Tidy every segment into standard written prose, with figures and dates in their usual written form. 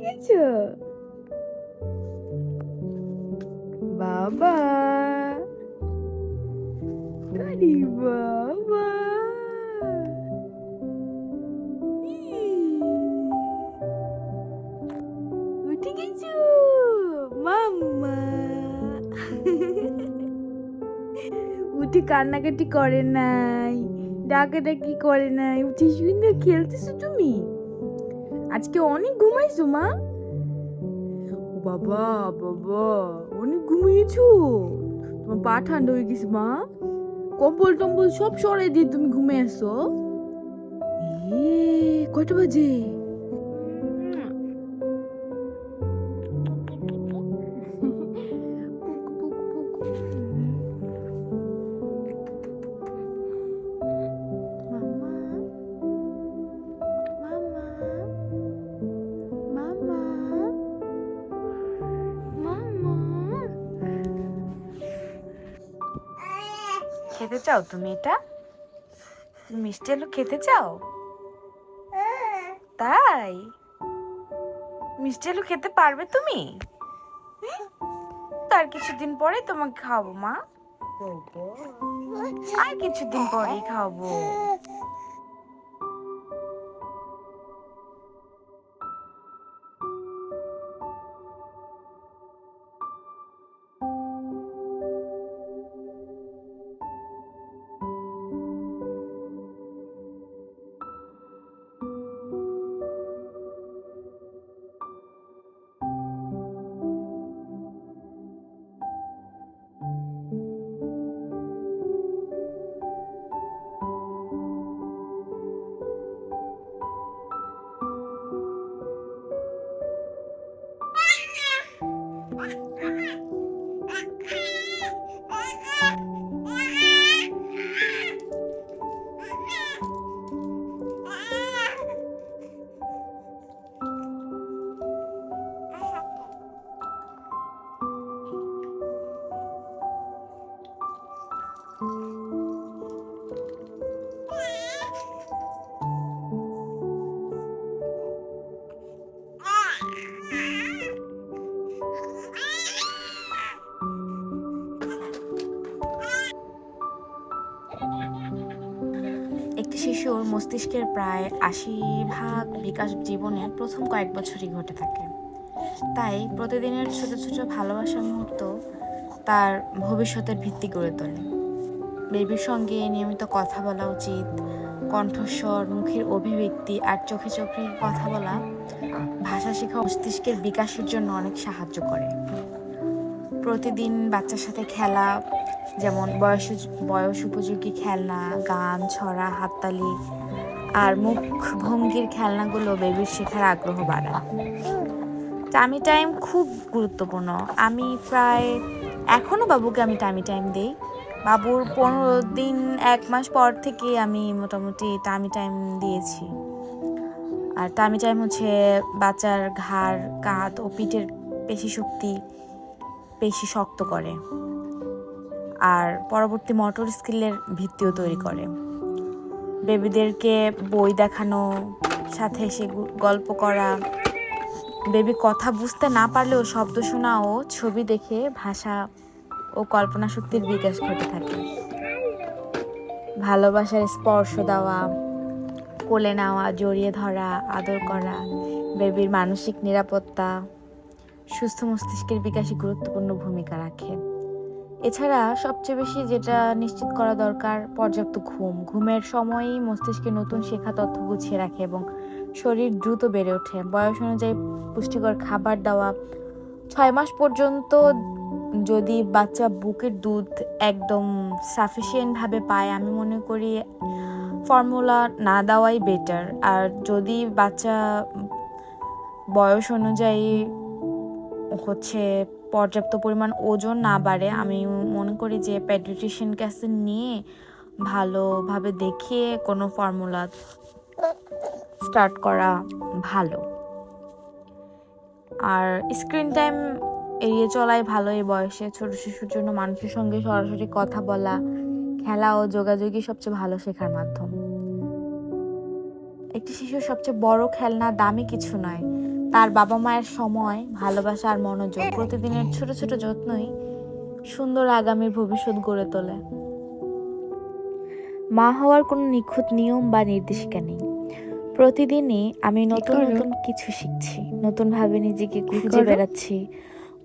গেছো বাবা? আরে বাবা, উঠে গেছো মাম্মা? উঠে কান্নাকাটি করে নাই, ডাকাডাকি করে নাই, উঠে সুন্দর খেলতেছো তুমি। আজকে অনেক ঘুমাইছো মা? বাবা বাবা, অনেক ঘুমিয়েছো? তোমার পা ঠান্ডা হয়ে গেছে মা? কম্বল টম্বল সব সরাই দিয়ে তুমি ঘুমে আসো? কয়টা বাজে? খেতে চাও তুমি এটা? তুমি মিষ্টি আলু খেতে চাও? তাই মিষ্টি আলু খেতে পারবে তুমি? তার কিছুদিন পরে তোমাকে খাওয়াবো মা, আর কিছুদিন পরেই খাওয়াবো। একটি শিশুর মস্তিষ্কের প্রায় ৮০% বিকাশ জীবনের প্রথম কয়েক বছরই ঘটে থাকে। তাই প্রতিদিনের ছোট ছোট ভালোবাসার মুহূর্ত তার ভবিষ্যতের ভিত্তি গড়ে তোলে। বেবির সঙ্গে নিয়মিত কথা বলা উচিত। কণ্ঠস্বর, মুখের অভিব্যক্তি আর চোখে চোখে কথা বলা ভাষা শেখা মস্তিষ্কের বিকাশের জন্য অনেক সাহায্য করে। প্রতিদিন বাচ্চার সাথে খেলা, যেমন বয়স উপযোগী খেলনা, গান, ছড়া, হাততালি আর মুখ ভঙ্গির খেলনাগুলো বেবির শেখার আগ্রহ বাড়ায়। টামি টাইম খুব গুরুত্বপূর্ণ। আমি এখনো বাবুকে আমি টামি টাইম দিই। বাবুর 15 দিন 1 মাস পর থেকে আমি মোটামুটি টামি টাইম দিয়েছি। আর টামি টাইম হচ্ছে বাচ্চার ঘাড়, কাঁধ ও পিঠের পেশি শক্ত করে আর পরবর্তী মোটর স্কিলের ভিত্তিও তৈরি করে। বেবিদেরকে বই দেখানো, সাথে এসে গল্প করা, বেবি কথা বুঝতে না পারলেও শব্দ শোনা ও ছবি দেখে ভাষা ও কল্পনা শক্তির বিকাশ ঘটে থাকে। ভালোবাসার স্পর্শ দেওয়া, কোলে নেওয়া, জড়িয়ে ধরা, আদর করা বেবির মানসিক নিরাপত্তা, সুস্থ মস্তিষ্কের বিকাশে গুরুত্বপূর্ণ ভূমিকা রাখে। এছাড়া সবচেয়ে বেশি যেটা নিশ্চিত করা দরকার, পর্যাপ্ত ঘুমের সময়ই মস্তিষ্কে নতুন শেখা তথ্য গুছিয়ে রাখে এবং শরীর দ্রুত বেড়ে ওঠে। বয়স অনুযায়ী পুষ্টিকর খাবার দেওয়া, 6 মাস পর্যন্ত যদি বাচ্চা বুকের দুধ একদম সাফিসিয়েন্টভাবে পায়, আমি মনে করি ফর্মুলা না দেওয়াই বেটার। আর যদি বাচ্চা বয়স অনুযায়ী পর্যাপ্ত পরিমাণ ওজন না বাড়ে, আমি মনে করি যে পেডিয়াট্রিশিয়ান কাছে নিয়ে ভালোভাবে দেখিয়ে কোনো ফর্মুলা স্টার্ট করা ভালো। আর স্ক্রিন টাইম এড়িয়ে চলাই ভালো এই বয়সে। ছোট শিশুর জন্য মানুষের সঙ্গে সরাসরি কথা বলা, খেলা ও যোগাযোগই সবচেয়ে ভালো শেখার মাধ্যম। একটি শিশুর সবচেয়ে বড় খেলনা দামি কিছু নয়, তার বাবা মায়ের সময়, ভালোবাসা আর মনোযোগ, প্রতিদিনের ছোট ছোট যত্নই সুন্দর আগামীর ভবিষ্যৎ গড়ে তোলে। মা হওয়ার কোনো নিখুঁত নিয়ম বা নির্দেশিকা নেই। প্রতিদিনই আমি নতুন নতুন কিছু শিখছি, নতুনভাবে নিজেকে খুঁজে বেড়াচ্ছি।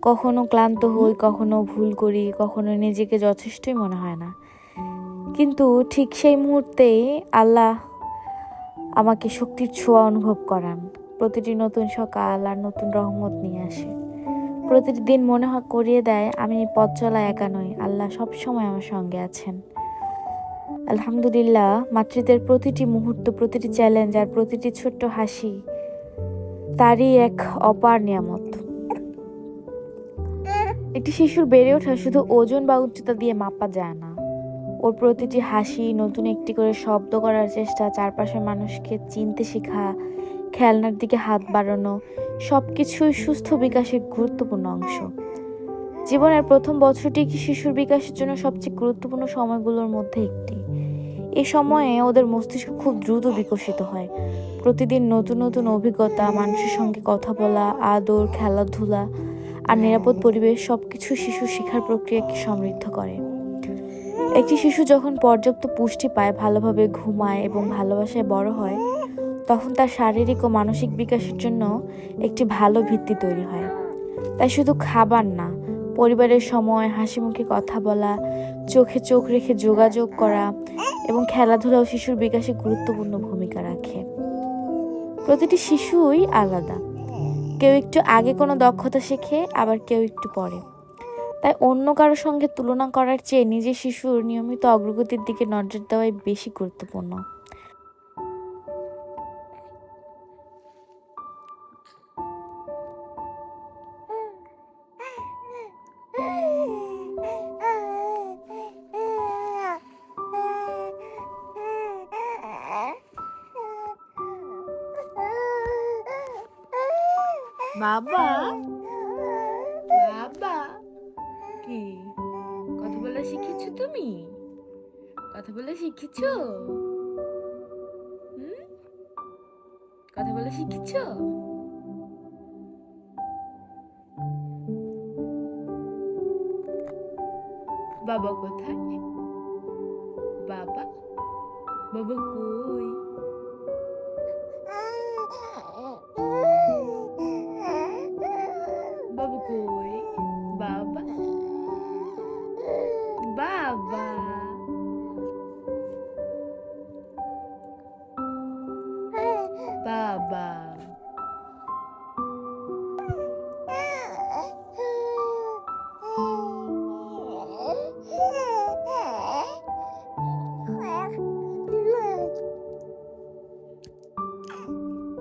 কখনো ক্লান্ত হই, কখনো ভুল করি, কখনো নিজেকে যথেষ্টই মনে হয় না। কিন্তু ঠিক সেই মুহূর্তেই আল্লাহ আমাকে শক্তির ছোঁয়া অনুভব করান। প্রতিটি নতুন সকাল আর নতুন রহমত নিয়ে আসে। প্রতিটি দিন মনে করিয়ে দেয় আমি পথ চলা একা নই, আল্লাহ সবসময় আমার সঙ্গে আছেন। আলহামদুলিল্লাহ, মাতৃত্বের প্রতিটি মুহূর্ত, প্রতিটি চ্যালেঞ্জ আর প্রতিটি ছোট্ট হাসি তারই এক অপার নিয়ামত। একটি শিশুর বেড়ে ওঠা শুধু ওজন বা উচ্চতা দিয়ে মাপা যায় না। ওর প্রতিটি হাসি, নতুন একটি করে শব্দ করার চেষ্টা, চারপাশের মানুষকে চিনতে শেখা, খেলনার দিকে হাত বাড়ানো, সবকিছুই সুস্থ বিকাশের গুরুত্বপূর্ণ অংশ। জীবনের প্রথম বছরটি কি শিশুর বিকাশের জন্য সবচেয়ে গুরুত্বপূর্ণ সময়গুলোর মধ্যে একটি। এই সময়ে ওদের মস্তিষ্ক খুব দ্রুত বিকশিত হয়। প্রতিদিন নতুন নতুন অভিজ্ঞতা, মানুষের সঙ্গে কথা বলা, আদর, খেলাধুলা আর নিরাপদ পরিবেশ সবকিছু শিশুর শেখার প্রক্রিয়াকে সমৃদ্ধ করে। একটি শিশু যখন পর্যাপ্ত পুষ্টি পায়, ভালোভাবে ঘুমায় এবং ভালোবাসায় বড় হয়, তখন তার শারীরিক ও মানসিক বিকাশের জন্য একটি ভালো ভিত্তি তৈরি হয়। তাই শুধু খাবার না, পরিবারের সময়, হাসি মুখে কথা বলা, চোখে চোখ রেখে যোগাযোগ করা এবং খেলাধুলাও শিশুর বিকাশে গুরুত্বপূর্ণ ভূমিকা রাখে। প্রতিটি শিশুই আলাদা। কেউ একটু আগে কোনো দক্ষতা শেখে, আবার কেউ একটু পরে। তাই অন্য কারোর সঙ্গে তুলনা করার চেয়ে নিজের শিশুর নিয়মিত অগ্রগতির দিকে নজর দেওয়াই বেশি গুরুত্বপূর্ণ। বাবা, বাবা, কি কথা বলা শিখেছো তুমি? কথা বলা শিখেছো? কথা বলা শিখেছো? বাবা কোথায়? বাবা, বাবা কই? বাবা কই? বাবা, বাবা, বাবা,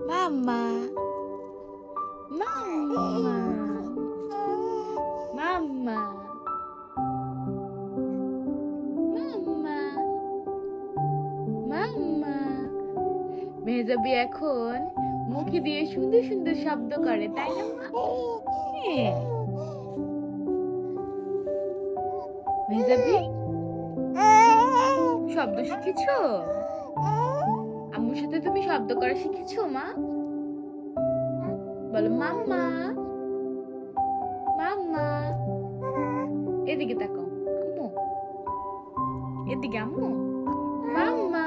মাম্মা, মাম্মা, মাম্মা, মাম্মা, মাম্মা। মেহজাবি এখন মুখে দিয়ে সুন্দর সুন্দর শব্দ করে, তাই না মা? হ্যাঁ। মেহজাবি, শব্দ শিখেছো? আম্মুর সাথে তুমি শব্দ করা শিখেছো মা? বলো মাম্মা, মাম্মা। এদিকে তাকাও আম্মু, এদিকে আম্মু। মাম্মা,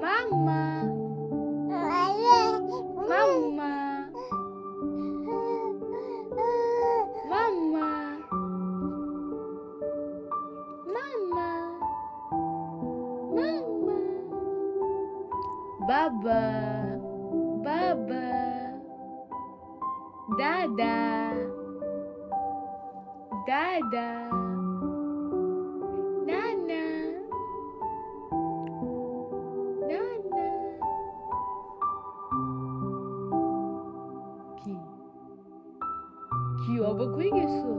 মাম্মা, মাম্মা, মাম্মা, মাম্মা, মাম্মা। বাবা, বাবা, দাদা, দাদা, নানা, নানা। কি কি অবাক হয়ে গেছো?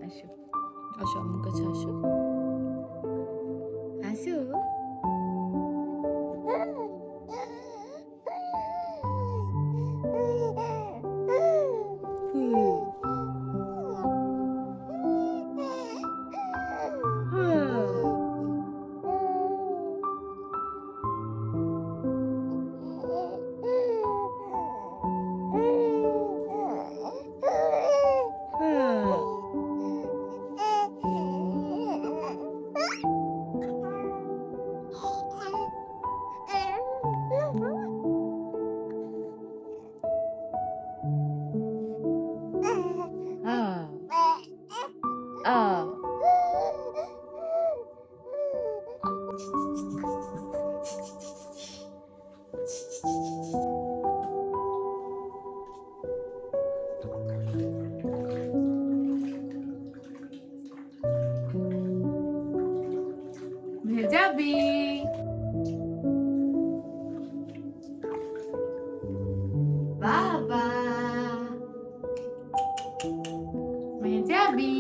আসো, আসো আমার কাছে আসো, আসো। যাবি? বাবা যাবি?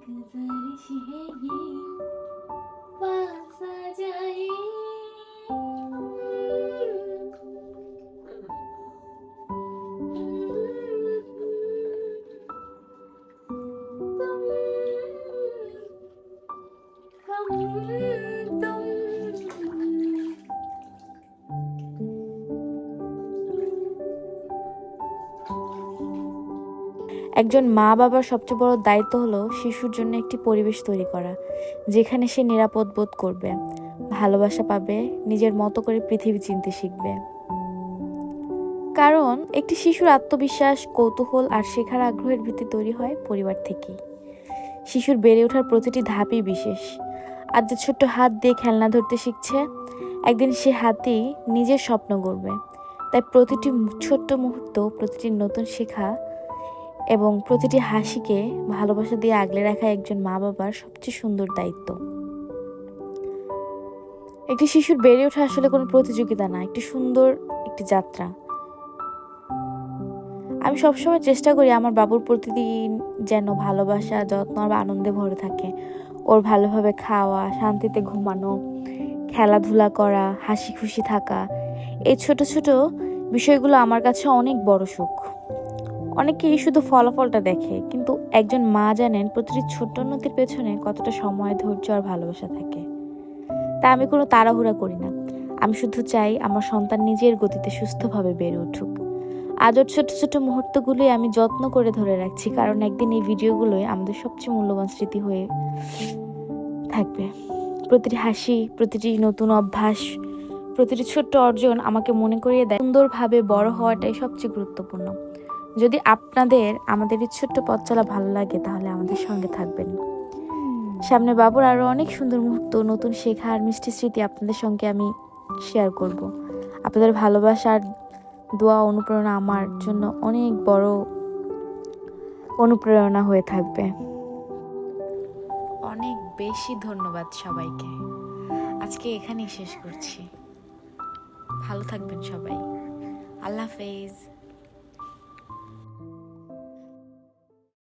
गुजारिश है ये पास आ जाए একজন মা বাবার সবচেয়ে বড় দায়িত্ব হলো শিশুর জন্য একটি পরিবেশ তৈরি করা, যেখানে সে নিরাপদ বোধ করবে, ভালোবাসা পাবে, নিজের মতো করে পৃথিবী চিনতে শিখবে। কারণ একটি শিশুর আত্মবিশ্বাস, কৌতূহল আর শেখার আগ্রহের ভিত্তি তৈরি হয় পরিবার থেকেই। শিশুর বেড়ে ওঠার প্রতিটি ধাপই বিশেষ। আজ যে ছোট্ট হাত দিয়ে খেলনা ধরতে শিখছে, একদিন সে হাতেই নিজের স্বপ্ন গড়বে। তাই প্রতিটি ছোট্ট মুহূর্ত, প্রতিটি নতুন শেখা এবং প্রতিটি হাসিকে ভালোবাসা দিয়ে আগলে রাখা একজন মা বাবার সবচেয়ে সুন্দর দায়িত্ব। একটি শিশুর বেড়ে ওঠা আসলে কোনো প্রতিযোগিতা না, একটি সুন্দর একটি যাত্রা। আমি সবসময় চেষ্টা করি আমার বাবুর প্রতিদিন যেন ভালোবাসা, যত্ন আর আনন্দে ভরে থাকে। ওর ভালোভাবে খাওয়া, শান্তিতে ঘুমানো, খেলাধুলা করা, হাসি খুশি থাকা, এই ছোট ছোট বিষয়গুলো আমার কাছে অনেক বড় সুখ। অনেকেই শুধু ফলাফলটা দেখে, কিন্তু একজন মা জানেন প্রতিটি ছোট্ট উন্নতির পেছনে কতটা সময়, ধৈর্য আর ভালোবাসা থাকে। তা আমি কোনো তাড়াহুড়া করি না। আমি শুধু চাই আমার সন্তান নিজের গতিতে সুস্থভাবে বেড়ে উঠুক। আজ ওর ছোট ছোট মুহূর্তগুলোই আমি যত্ন করে ধরে রাখছি, কারণ একদিন এই ভিডিওগুলোই আমাদের সবচেয়ে মূল্যবান স্মৃতি হয়ে থাকবে। প্রতিটি হাসি, প্রতিটি নতুন অভ্যাস, প্রতিটি ছোট্ট অর্জন আমাকে মনে করিয়ে দেয় সুন্দরভাবে বড় হওয়াটাই সবচেয়ে গুরুত্বপূর্ণ। যদি আপনাদের আমাদের এই ছোট্ট পথ চলা ভালো লাগে, তাহলে আমাদের সঙ্গে থাকবেন। সামনে বাবুর আরো অনেক সুন্দর মুহূর্ত, নতুন শেখা আর মিষ্টি স্মৃতি আপনাদের সঙ্গে আমি শেয়ার করব। আপনাদের ভালোবাসার দোয়া, অনুপ্রেরণা আমার জন্য অনেক বড় অনুপ্রেরণা হয়ে থাকবে। অনেক বেশি ধন্যবাদ সবাইকে। আজকে এখানেই শেষ করছি। ভালো থাকবেন সবাই। আল্লাহ হাফেজ।